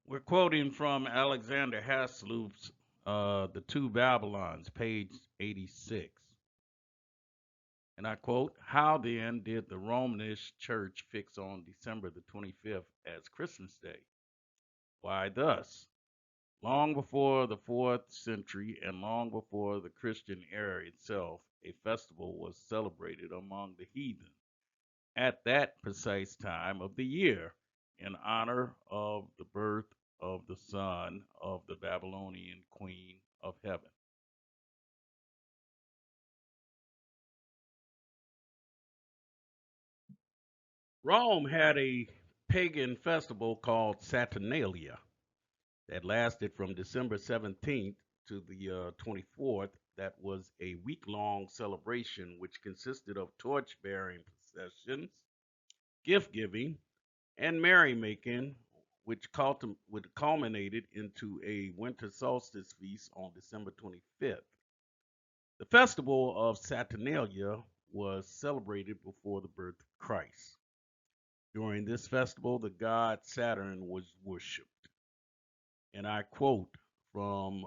We're quoting from Alexander Hasloop's The Two Babylons, page 86. And I quote, "How then did the Romish church fix on December the 25th as Christmas Day? Why thus. Long before the 4th century and long before the Christian era itself, a festival was celebrated among the heathen at that precise time of the year in honor of the birth of the son of the Babylonian queen of heaven." Rome had a pagan festival called Saturnalia that lasted from December 17th to the 24th. That was a week long celebration which consisted of torch bearing processions, gift giving, and merrymaking, which culminated into a winter solstice feast on December 25th. The festival of Saturnalia was celebrated before the birth of Christ. During this festival, the god Saturn was worshipped. And I quote from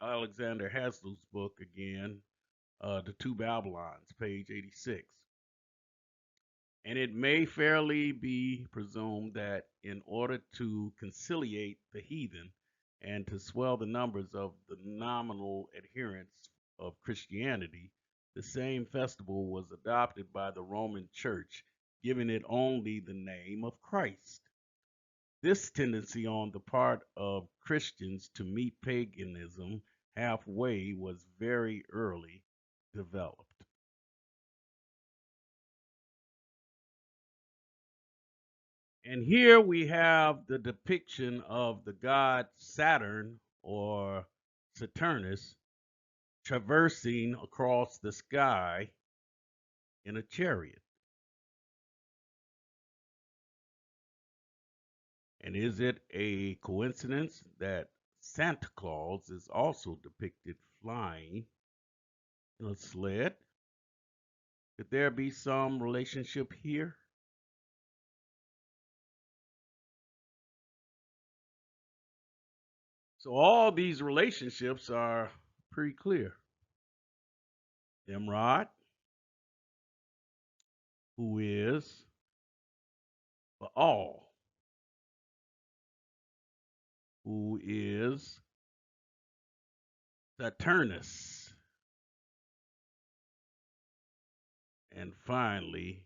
Alexander Haslow's book again, The Two Babylons, page 86. And it may fairly be presumed that in order to conciliate the heathen and to swell the numbers of the nominal adherents of Christianity, the same festival was adopted by the Roman Church, giving it only the name of Christ. This tendency on the part of Christians to meet paganism halfway was very early developed. And here we have the depiction of the god Saturn or Saturnus traversing across the sky in a chariot. And is it a coincidence that Santa Claus is also depicted flying in a sled? Could there be some relationship here? So all these relationships are pretty clear. Nimrod, who is Baal, who is Saturnus, and finally,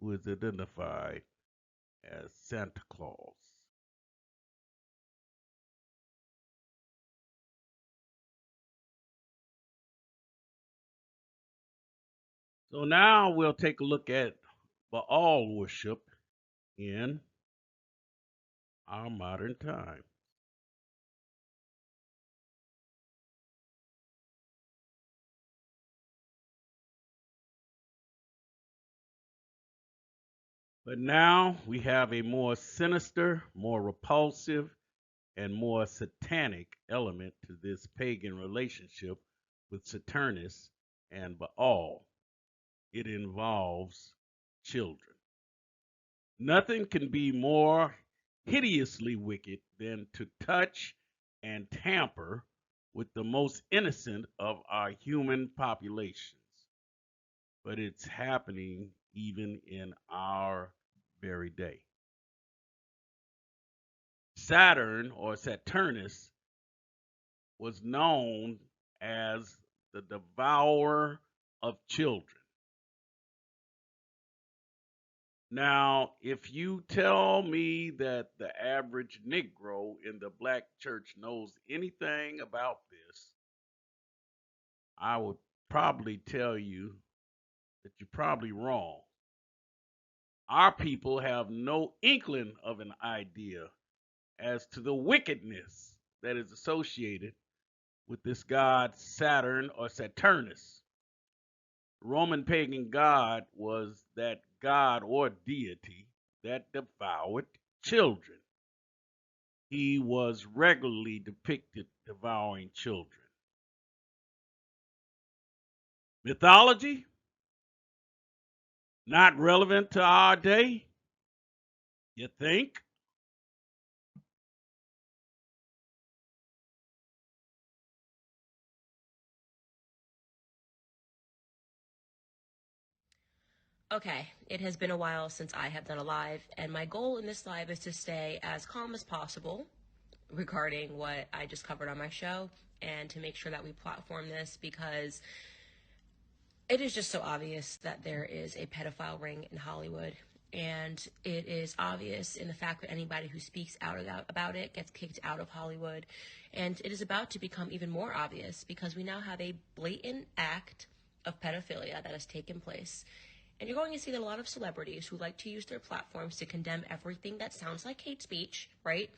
who is identified as Santa Claus. So now we'll take a look at Baal worship in our modern time. But now we have a more sinister, more repulsive, and more satanic element to this pagan relationship with Saturnus and Baal. It involves children. Nothing can be more hideously wicked than to touch and tamper with the most innocent of our human populations. But it's happening even in our very day. Saturn or Saturnus was known as the devourer of children. Now, if you tell me that the average Negro in the black church knows anything about this, I would probably tell you that you're probably wrong. Our people have no inkling of an idea as to the wickedness that is associated with this god Saturn or Saturnus. Roman pagan god was that god or deity that devoured children. He was regularly depicted devouring children. Mythology? Not relevant to our day? You think? Okay, it has been a while since I have done a live, and my goal in this live is to stay as calm as possible regarding what I just covered on my show, and to make sure that we platform this, because it is just so obvious that there is a pedophile ring in Hollywood. And it is obvious in the fact that anybody who speaks out about it gets kicked out of Hollywood. And it is about to become even more obvious because we now have a blatant act of pedophilia that has taken place. And you're going to see that a lot of celebrities who like to use their platforms to condemn everything that sounds like hate speech, right,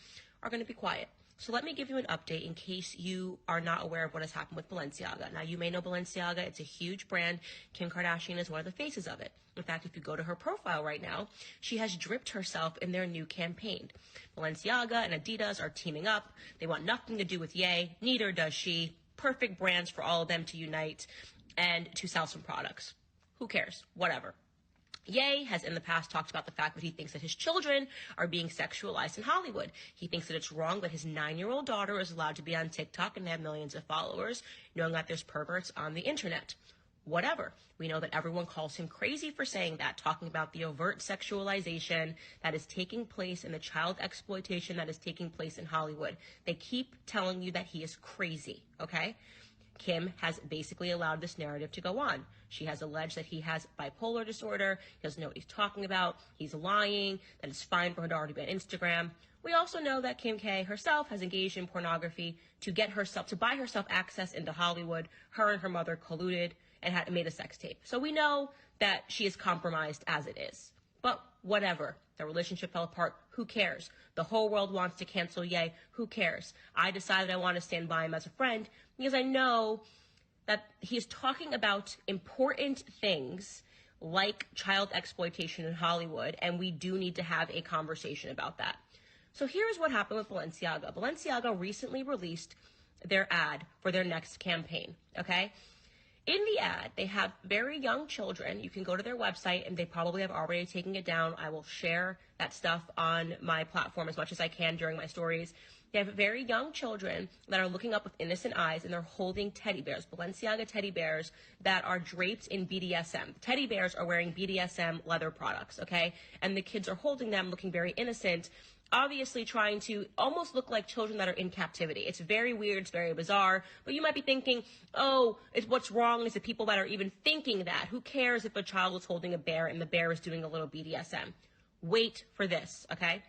are going to be quiet. So let me give you an update in case you are not aware of what has happened with Balenciaga. Now, you may know Balenciaga. It's a huge brand. Kim Kardashian is one of the faces of it. In fact, if you go to her profile right now, she has dripped herself in their new campaign. Balenciaga and Adidas are teaming up. They want nothing to do with Ye. Neither does she. Perfect brands for all of them to unite and to sell some products. Who cares? Whatever. Ye has in the past talked about the fact that he thinks that his children are being sexualized in Hollywood. He thinks that it's wrong that his 9-year-old daughter is allowed to be on TikTok and have millions of followers, knowing that there's perverts on the internet. Whatever. We know that everyone calls him crazy for saying that, talking about the overt sexualization that is taking place and the child exploitation that is taking place in Hollywood. They keep telling you that he is crazy, okay? Kim has basically allowed this narrative to go on. She has alleged that he has bipolar disorder, he doesn't know what he's talking about, he's lying, that it's fine for her daughter to be on Instagram. We also know that Kim K herself has engaged in pornography to buy herself access into Hollywood. Her and her mother colluded and had made a sex tape. So we know that she is compromised as it is. But whatever. The relationship fell apart. Who cares? The whole world wants to cancel Ye. Who cares? I decided I want to stand by him as a friend because I know that he is talking about important things like child exploitation in Hollywood, and we do need to have a conversation about that. So here's what happened with Balenciaga. Balenciaga recently released their ad for their next campaign, okay? In the ad, they have very young children. You can go to their website, and they probably have already taken it down. I will share that stuff on my platform as much as I can during my stories. They have very young children that are looking up with innocent eyes, and they're holding teddy bears, Balenciaga teddy bears that are draped in BDSM. Teddy bears are wearing BDSM leather products, okay? And the kids are holding them looking very innocent, obviously trying to almost look like children that are in captivity. It's very weird, it's very bizarre, but you might be thinking, oh, what's wrong is the people that are even thinking that. Who cares if a child is holding a bear and the bear is doing a little BDSM? Wait for this, okay?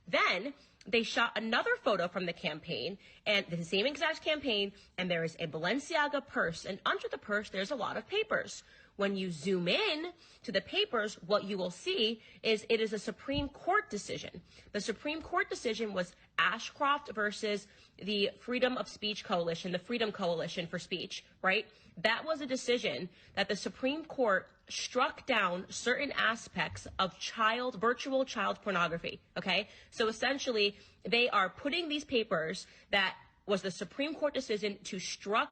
Then they shot another photo from the campaign, and the same exact campaign, and there is a Balenciaga purse, and under the purse there's a lot of papers. When you zoom in to the papers, what you will see is it is a Supreme Court decision. The Supreme Court decision was Ashcroft versus the Freedom of Speech Coalition, the Freedom Coalition for Speech, right? That was a decision that the Supreme Court struck down certain aspects of virtual child pornography, okay? So essentially, they are putting these papers that was the Supreme Court decision to strike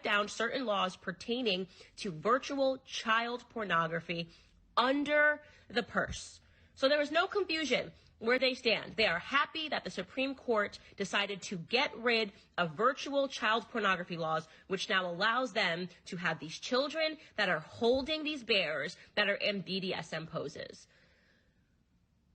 down certain laws pertaining to virtual child pornography under the purse. So there is no confusion where they stand. They are happy that the Supreme Court decided to get rid of virtual child pornography laws, which now allows them to have these children that are holding these bears that are in BDSM poses.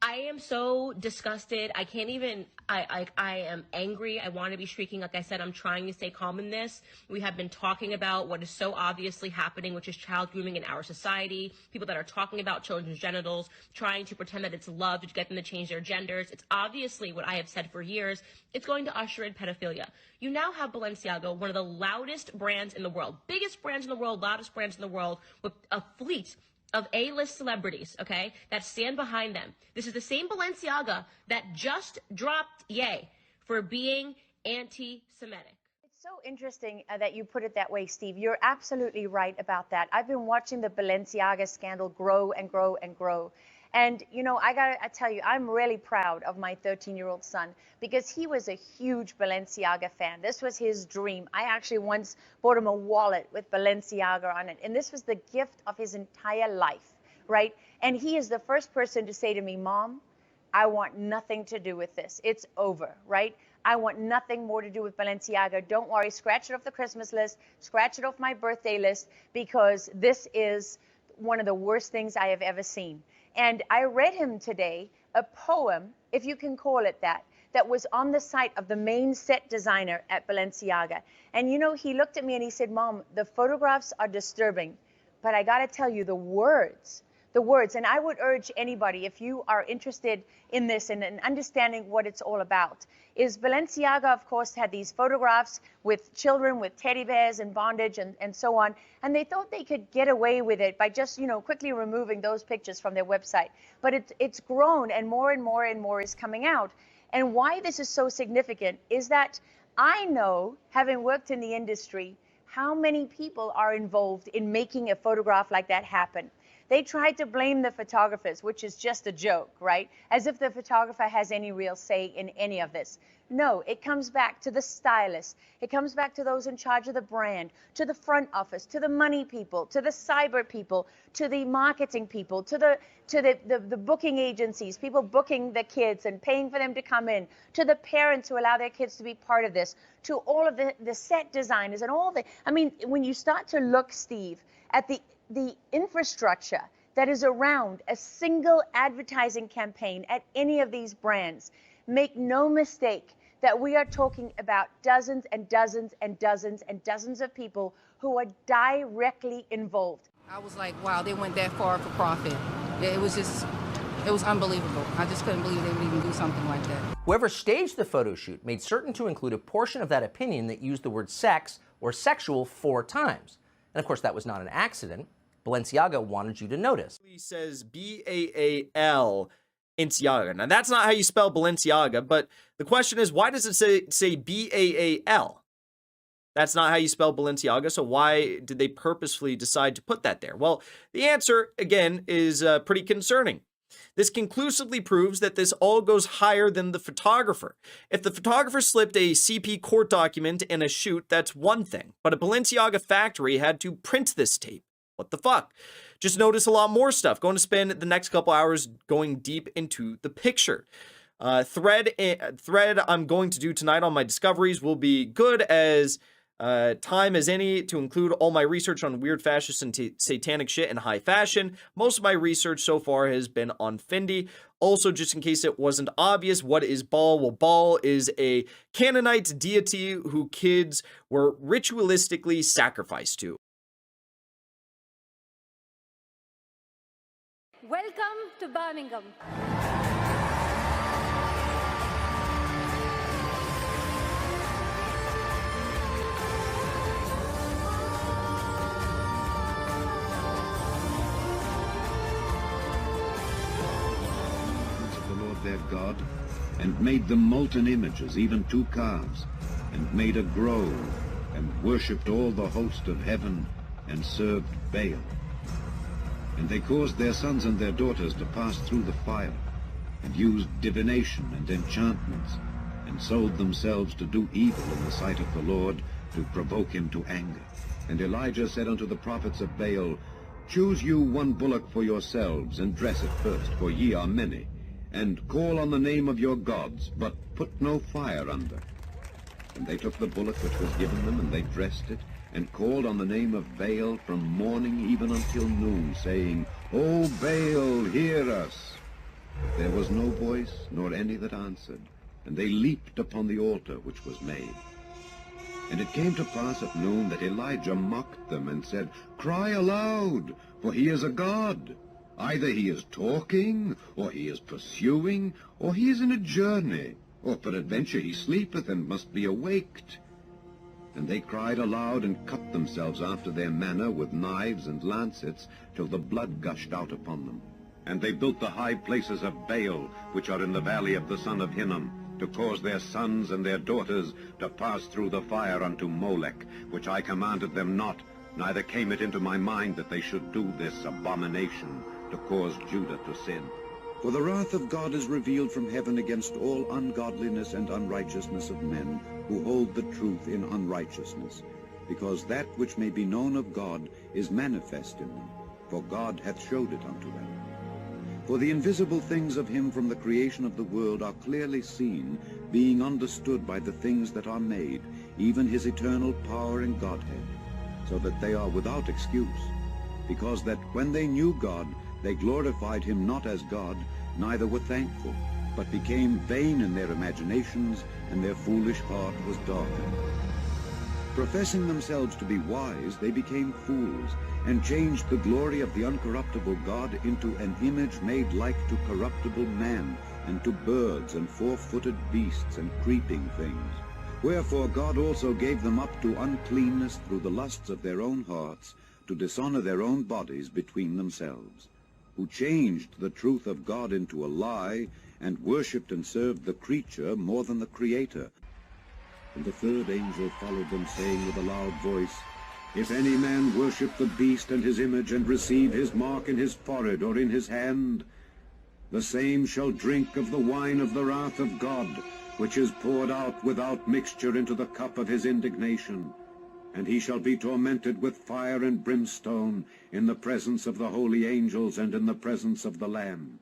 I am so disgusted. I can't even, I am angry. I want to be shrieking. Like I said, I'm trying to stay calm in this. We have been talking about what is so obviously happening, which is child grooming in our society. People that are talking about children's genitals, trying to pretend that it's love to get them to change their genders. It's obviously what I have said for years. It's going to usher in pedophilia. You now have Balenciaga, one of the loudest brands in the world, biggest brands in the world, loudest brands in the world, with a fleet of A-list celebrities, okay, that stand behind them. This is the same Balenciaga that just dropped Ye for being anti-Semitic. It's so interesting that you put it that way, Steve. You're absolutely right about that. I've been watching the Balenciaga scandal grow and grow and grow. And, you know, I tell you, I'm really proud of my 13-year-old son because he was a huge Balenciaga fan. This was his dream. I actually once bought him a wallet with Balenciaga on it. And this was the gift of his entire life, right? And he is the first person to say to me, Mom, I want nothing to do with this. It's over, right? I want nothing more to do with Balenciaga. Don't worry, scratch it off the Christmas list, scratch it off my birthday list, because this is one of the worst things I have ever seen. And I read him today a poem, if you can call it that was on the site of the main set designer at Balenciaga. And you know, he looked at me and he said, Mom, the photographs are disturbing, but I got to tell you, the words. And I would urge anybody, if you are interested in this and understanding what it's all about, is Balenciaga, of course, had these photographs with children with teddy bears and bondage and so on. And they thought they could get away with it by just, you know, quickly removing those pictures from their website. But it's grown, and more is coming out. And why this is so significant is that I know, having worked in the industry, how many people are involved in making a photograph like that happen. They tried to blame the photographers, which is just a joke, right? As if the photographer has any real say in any of this. No, it comes back to the stylist. It comes back to those in charge of the brand, to the front office, to the money people, to the cyber people, to the marketing people, to the booking agencies, people booking the kids and paying for them to come in, to the parents who allow their kids to be part of this, to all of the set designers and all the, I mean, when you start to look, Steve, at the infrastructure that is around a single advertising campaign at any of these brands, make no mistake that we are talking about dozens and dozens and dozens and dozens of people who are directly involved. I was like, wow, they went that far for profit. It was unbelievable. I just couldn't believe they would even do something like that. Whoever staged the photo shoot made certain to include a portion of that opinion that used the word sex or sexual 4 times. And of course, that was not an accident. Balenciaga wanted you to notice. He says B-A-A-L Balenciaga. Now, that's not how you spell Balenciaga, but the question is, why does it say B-A-A-L? That's not how you spell Balenciaga, so why did they purposefully decide to put that there? Well, the answer, again, is pretty concerning. This conclusively proves that this all goes higher than the photographer. If the photographer slipped a CP court document in a shoot, that's one thing, but a Balenciaga factory had to print this tape. What the fuck? Just notice a lot more stuff. Going to spend the next couple hours going deep into the picture. Thread I'm going to do tonight on my discoveries will be good as time as any to include all my research on weird fascist and satanic shit and high fashion. Most of my research so far has been on Fendi. Also, just in case it wasn't obvious, what is Baal? Well, Baal is a Canaanite deity who kids were ritualistically sacrificed to. Welcome to Birmingham. Of the Lord their God, and made them molten images, even 2 calves, and made a grove, and worshipped all the host of heaven, and served Baal. And they caused their sons and their daughters to pass through the fire, and used divination and enchantments, and sold themselves to do evil in the sight of the Lord, to provoke him to anger. And Elijah said unto the prophets of Baal, Choose you 1 bullock for yourselves, and dress it first, for ye are many, and call on the name of your gods, but put no fire under. And they took the bullock which was given them, and they dressed it, and called on the name of Baal from morning even until noon, saying, O Baal, hear us. But there was no voice, nor any that answered, and they leaped upon the altar which was made. And it came to pass at noon that Elijah mocked them, and said, Cry aloud, for he is a god. Either he is talking, or he is pursuing, or he is in a journey, or peradventure he sleepeth and must be awaked. And they cried aloud, and cut themselves after their manner with knives and lancets, till the blood gushed out upon them. And they built the high places of Baal, which are in the valley of the son of Hinnom, to cause their sons and their daughters to pass through the fire unto Molech, which I commanded them not, neither came it into my mind that they should do this abomination, to cause Judah to sin. For the wrath of God is revealed from heaven against all ungodliness and unrighteousness of men, who hold the truth in unrighteousness, because that which may be known of God is manifest in them, for God hath showed it unto them. For the invisible things of him from the creation of the world are clearly seen, being understood by the things that are made, even his eternal power and Godhead, so that they are without excuse. because that when they knew God, they glorified him not as God, neither were thankful, but became vain in their imaginations, and their foolish heart was darkened. Professing themselves to be wise, they became fools, and changed the glory of the uncorruptible God into an image made like to corruptible man, and to birds, and four-footed beasts, and creeping things. Wherefore God also gave them up to uncleanness through the lusts of their own hearts, to dishonor their own bodies between themselves, who changed the truth of God into a lie, and worshipped and served the creature more than the Creator. And the third angel followed them, saying with a loud voice, If any man worship the beast and his image, and receive his mark in his forehead or in his hand, the same shall drink of the wine of the wrath of God, which is poured out without mixture into the cup of his indignation. And he shall be tormented with fire and brimstone in the presence of the holy angels and in the presence of the Lamb.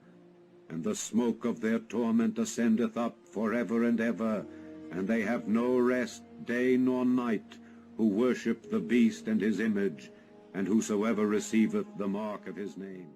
And the smoke of their torment ascendeth up forever and ever, and they have no rest day nor night, who worship the beast and his image, and whosoever receiveth the mark of his name.